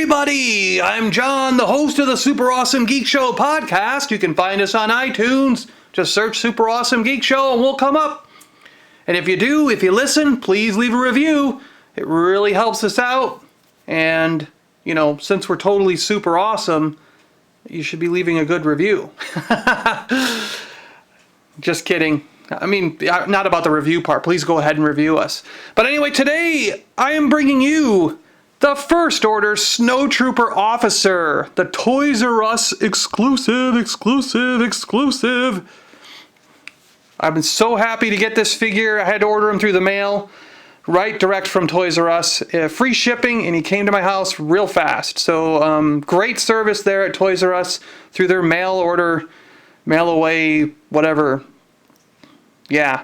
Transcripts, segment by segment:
everybody! I'm John, the host of the Super Awesome Geek Show podcast. You can find us on iTunes. Just search Super Awesome Geek Show and we'll come up. And if you listen, please leave a review. It really helps us out. And, you know, since we're totally super awesome, you should be leaving a good review. Just kidding. I mean, not about the review part. Please go ahead and review us. But anyway, today I am bringing you the First Order Snowtrooper Officer. The Toys R Us exclusive. I've been so happy to get this figure. I had to order him through the mail, right direct from Toys R Us. Free shipping, and he came to my house real fast. So great service there at Toys R Us through their mail order, mail away, whatever. Yeah.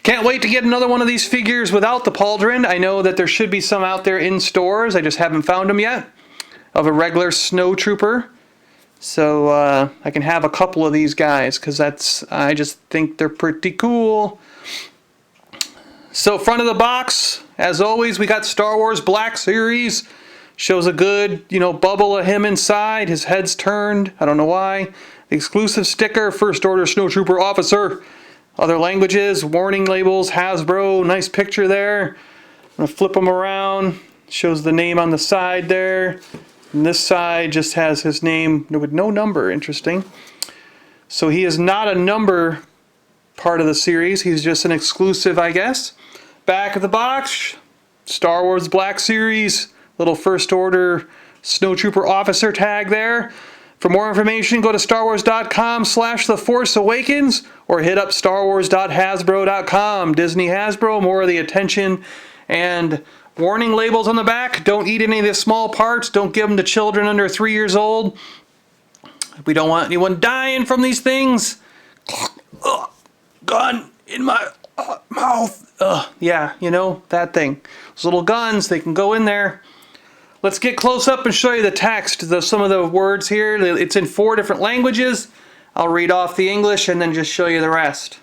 Can't wait to get another one of these figures without the pauldron. I know that there should be some out there in stores. I just haven't found them yet of a regular Snowtrooper. So I can have a couple of these guys because I just think they're pretty cool. So front of the box, as always, we got Star Wars Black Series. Shows a good, bubble of him inside. His head's turned. I don't know why. The exclusive sticker, First Order Snowtrooper Officer. Other languages, warning labels, Hasbro. Nice picture there. I'm going to flip them around. Shows the name on the side there. And this side just has his name with no number. Interesting. So he is not a number part of the series. He's just an exclusive, I guess. Back of the box, Star Wars Black Series. Little First Order Snowtrooper Officer tag there. For more information, go to starwars.com/theforceawakens or hit up starwars.hasbro.com. Disney Hasbro, more of the attention and warning labels on the back. Don't eat any of the small parts. Don't give them to children under 3 years old. We don't want anyone dying from these things. Gun in my mouth. Yeah, that thing. Those little guns, they can go in there. Let's get close up and show you the text, some of the words here. It's in 4 different languages. I'll read off the English and then just show you the rest.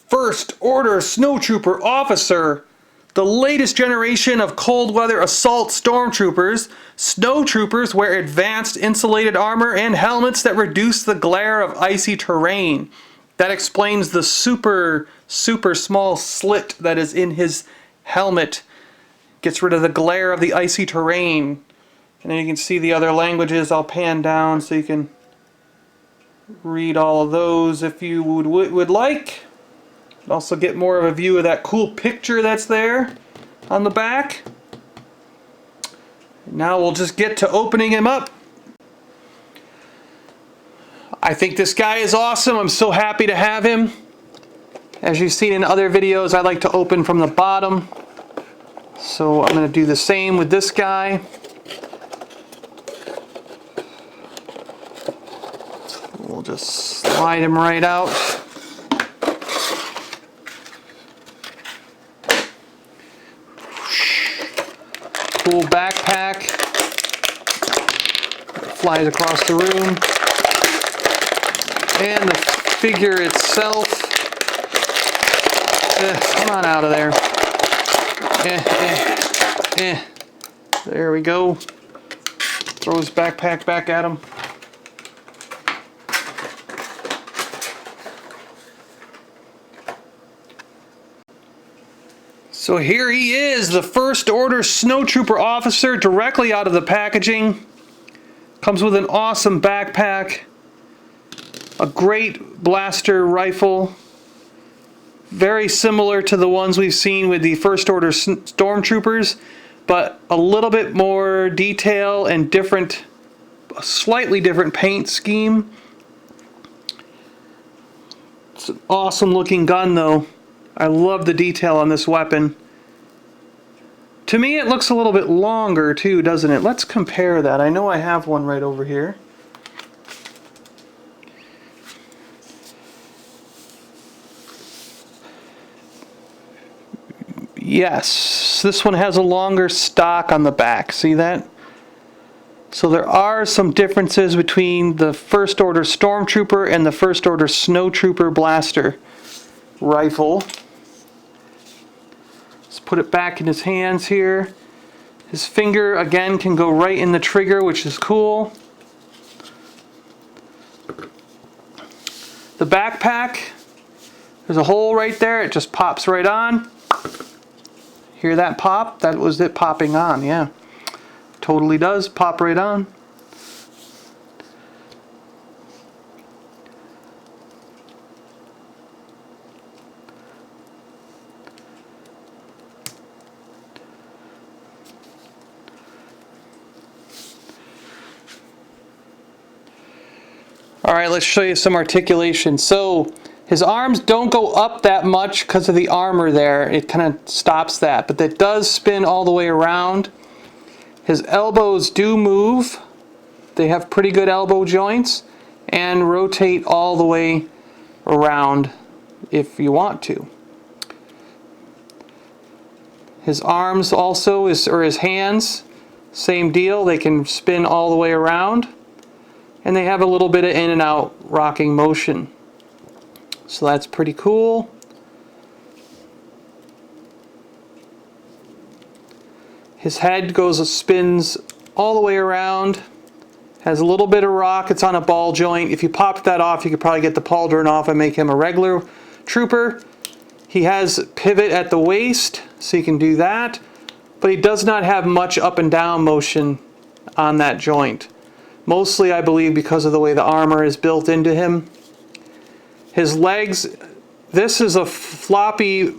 First Order Snowtrooper Officer. The latest generation of cold weather assault stormtroopers. Snowtroopers wear advanced insulated armor and helmets that reduce the glare of icy terrain. That explains the super small slit that is in his helmet. Gets rid of the glare of the icy terrain. And then you can see the other languages. I'll pan down so you can read all of those if you would like. Also get more of a view of that cool picture that's there on the back. Now we'll just get to opening him up. I think this guy is awesome. I'm so happy to have him. As you've seen in other videos, I like to open from the bottom. So I'm going to do the same with this guy. We'll just slide him right out. Cool backpack. Flies across the room. And the figure itself. Come on out of there. There we go. Throw his backpack back at him. So here he is, the First Order Snowtrooper Officer, directly out of the packaging. Comes with an awesome backpack. A great blaster rifle. Very similar to the ones we've seen with the First Order Stormtroopers, but a little bit more detail and different, slightly different paint scheme. It's an awesome looking gun though. I love the detail on this weapon. To me it looks a little bit longer too, doesn't it? Let's compare that. I know I have one right over here. Yes, this one has a longer stock on the back. See that? So there are some differences between the First Order Stormtrooper and the First Order Snowtrooper blaster rifle. Let's put it back in his hands here. His finger, again, can go right in the trigger, which is cool. The backpack, there's a hole right there. It just pops right on. Hear that pop? That was it popping on, yeah. Totally does pop right on. Alright, let's show you some articulation. So, his arms don't go up that much because of the armor there. It kind of stops that. But that does spin all the way around. His elbows do move. They have pretty good elbow joints. And rotate all the way around if you want to. His arms also, or his hands, same deal. They can spin all the way around. And they have a little bit of in and out rocking motion. So that's pretty cool. His head spins all the way around. Has a little bit of rock. It's on a ball joint. If you popped that off, you could probably get the pauldron off and make him a regular trooper. He has pivot at the waist, so you can do that. But he does not have much up and down motion on that joint. Mostly, I believe, because of the way the armor is built into him. His legs, this is a floppy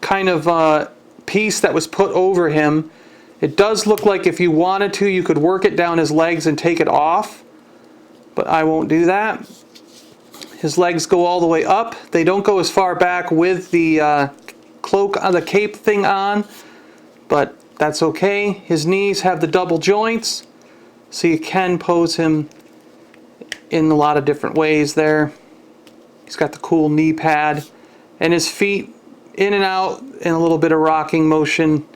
kind of piece that was put over him. It does look like if you wanted to, you could work it down his legs and take it off. But I won't do that. His legs go all the way up. They don't go as far back with the cloak, the cape thing on. But that's okay. His knees have the double joints. So you can pose him in a lot of different ways there. He's got the cool knee pad. And his feet in and out in a little bit of rocking motion.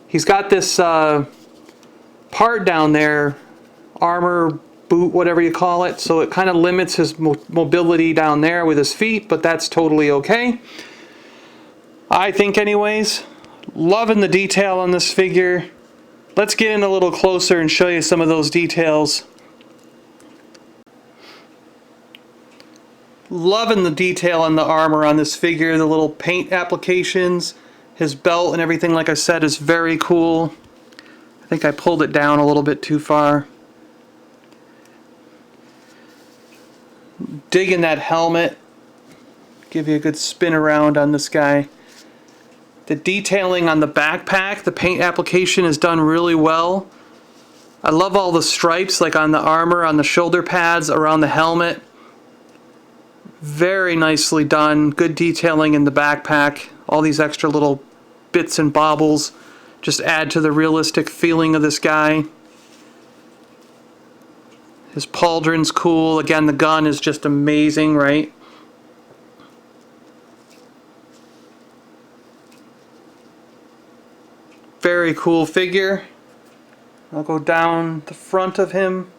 He's got this part down there, armor, boot, whatever you call it. So it kind of limits his mobility down there with his feet, but that's totally okay. I think anyways. Loving the detail on this figure. Let's get in a little closer and show you some of those details. Loving the detail on the armor on this figure, the little paint applications, his belt and everything, like I said, is very cool. I think I pulled it down a little bit too far. Digging that helmet. Give you a good spin around on this guy. The detailing on the backpack, the paint application is done really well. I love all the stripes, like on the armor, on the shoulder pads, around the helmet. Very nicely done. Good detailing in the backpack. All these extra little bits and baubles just add to the realistic feeling of this guy. His pauldron's cool. Again, the gun is just amazing, right? Very cool figure. I'll go down the front of him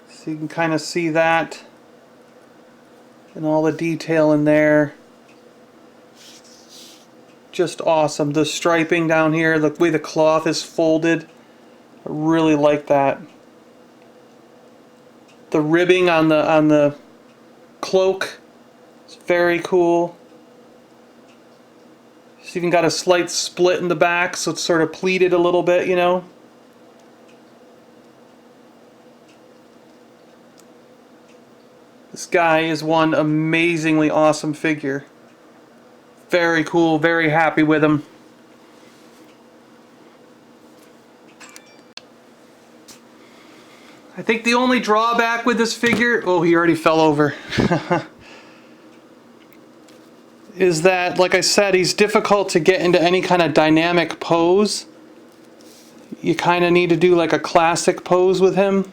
so you can kind of see that and all the detail in there. Just awesome. The striping down here, the way the cloth is folded, I really like that. The ribbing on the cloak is very cool. It's even got a slight split in the back, so it's sort of pleated a little bit, you know. This guy is one amazingly awesome figure. Very cool, very happy with him. I think the only drawback with this figure, oh, he already fell over, is that, like I said, he's difficult to get into any kind of dynamic pose. You kind of need to do like a classic pose with him.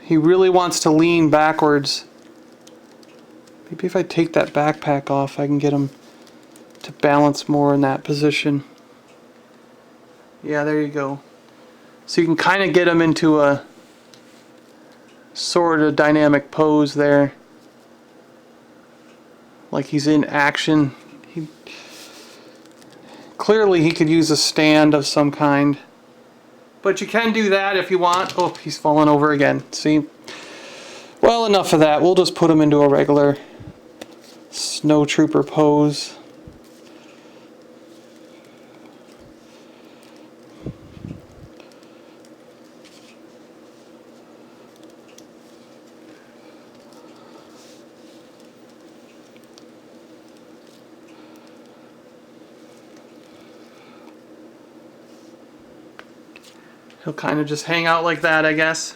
He really wants to lean backwards. Maybe if I take that backpack off, I can get him to balance more in that position. Yeah, there you go. So you can kind of get him into a sort of dynamic pose there. like he's in action. Clearly he could use a stand of some kind. But you can do that if you want. Oh, he's falling over again. See? Well, enough of that. We'll just put him into a regular Snowtrooper pose. He'll kind of just hang out like that, I guess.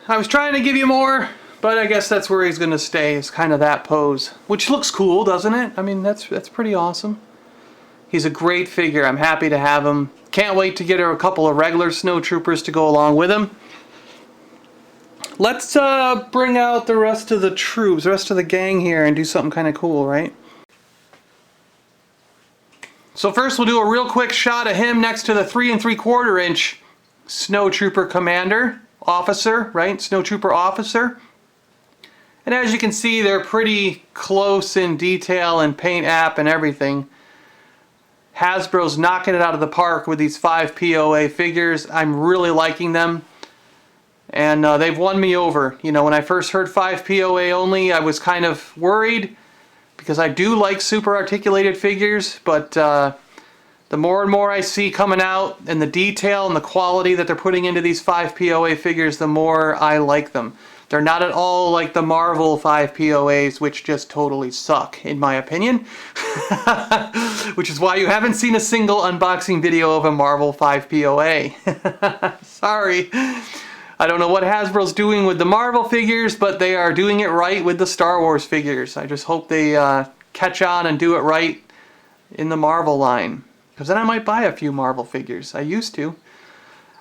I was trying to give you more, but I guess that's where he's going to stay, is kind of that pose. Which looks cool, doesn't it? I mean, that's pretty awesome. He's a great figure. I'm happy to have him. Can't wait to get her a couple of regular Snowtroopers to go along with him. Let's bring out the rest of the troops, the rest of the gang here, and do something kind of cool, right? So first we'll do a real quick shot of him next to the 3 3/4 inch Snowtrooper Commander Officer, right? Snowtrooper Officer. And as you can see, they're pretty close in detail and paint app and everything. Hasbro's knocking it out of the park with these 5 POA figures. I'm really liking them. And they've won me over. You know, when I first heard 5 POA only, I was kind of worried, because I do like super articulated figures, but the more and more I see coming out, and the detail and the quality that they're putting into these 5 POA figures, the more I like them. They're not at all like the Marvel 5 POAs, which just totally suck, in my opinion. Which is why you haven't seen a single unboxing video of a Marvel 5 POA. Sorry. I don't know what Hasbro's doing with the Marvel figures, but they are doing it right with the Star Wars figures. I just hope they catch on and do it right in the Marvel line. Because then I might buy a few Marvel figures. I used to.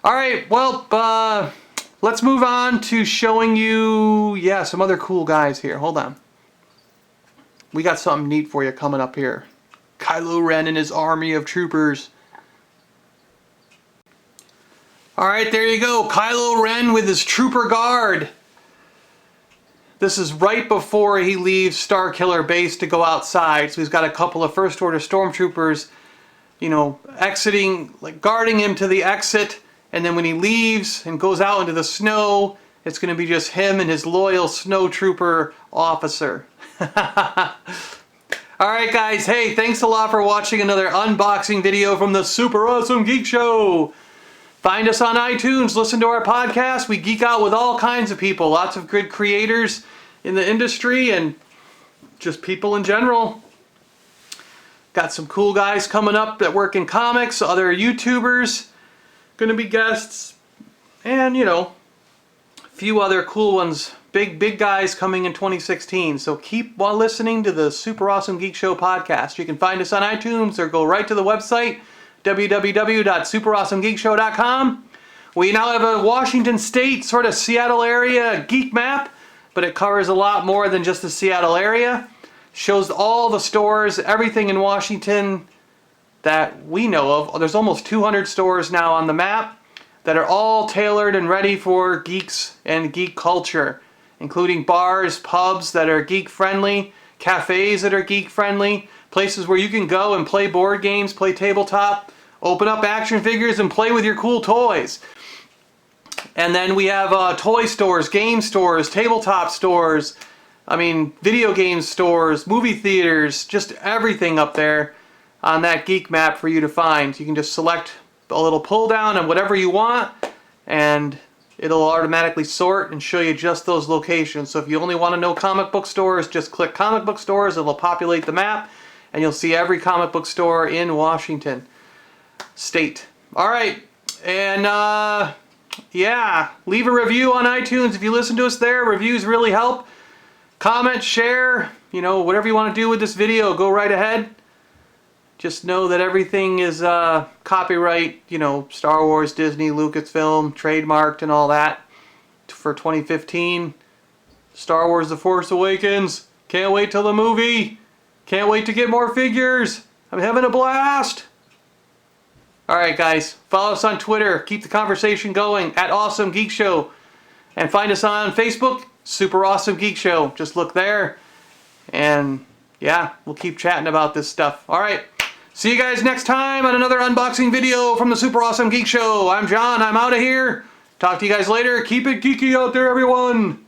Alright, well, let's move on to showing you, yeah, some other cool guys here. Hold on. We got something neat for you coming up here. Kylo Ren and his army of troopers. Alright, there you go. Kylo Ren with his Trooper Guard. This is right before he leaves Starkiller Base to go outside. So he's got a couple of First Order Stormtroopers, you know, exiting, like guarding him to the exit. And then when he leaves and goes out into the snow, it's going to be just him and his loyal Snowtrooper Officer. Alright guys, hey, thanks a lot for watching another unboxing video from the Super Awesome Geek Show. Find us on iTunes, listen to our podcast. We geek out with all kinds of people. Lots of good creators in the industry and just people in general. Got some cool guys coming up that work in comics, other YouTubers going to be guests, and you know, a few other cool ones, big guys coming in 2016. So keep on listening to the Super Awesome Geek Show podcast. You can find us on iTunes or go right to the website, www.superawesomegeekshow.com. We now have a Washington State, sort of Seattle area geek map, but it covers a lot more than just the Seattle area. Shows all the stores, everything in Washington that we know of. There's almost 200 stores now on the map that are all tailored and ready for geeks and geek culture, including bars, pubs that are geek friendly, cafes that are geek friendly, places where you can go and play board games, play tabletop, open up action figures and play with your cool toys. And then we have toy stores, game stores, tabletop stores, I mean video game stores, movie theaters, just everything up there on that geek map for you to find. You can just select a little pull down on whatever you want and it'll automatically sort and show you just those locations. So if you only want to know comic book stores, just click comic book stores, it'll populate the map and you'll see every comic book store in Washington State. Alright, and yeah, leave a review on iTunes if you listen to us there. Reviews really help. Comment, share, you know, whatever you want to do with this video, go right ahead. Just know that everything is copyright, you know, Star Wars, Disney, Lucasfilm, trademarked and all that for 2015. Star Wars The Force Awakens. Can't wait till the movie. Can't wait to get more figures. I'm having a blast. Alright guys, follow us on Twitter. Keep the conversation going at Awesome Geek Show. And find us on Facebook, Super Awesome Geek Show. Just look there. And yeah, we'll keep chatting about this stuff. All right. See you guys next time on another unboxing video from the Super Awesome Geek Show. I'm John. I'm out of here. Talk to you guys later. Keep it geeky out there, everyone.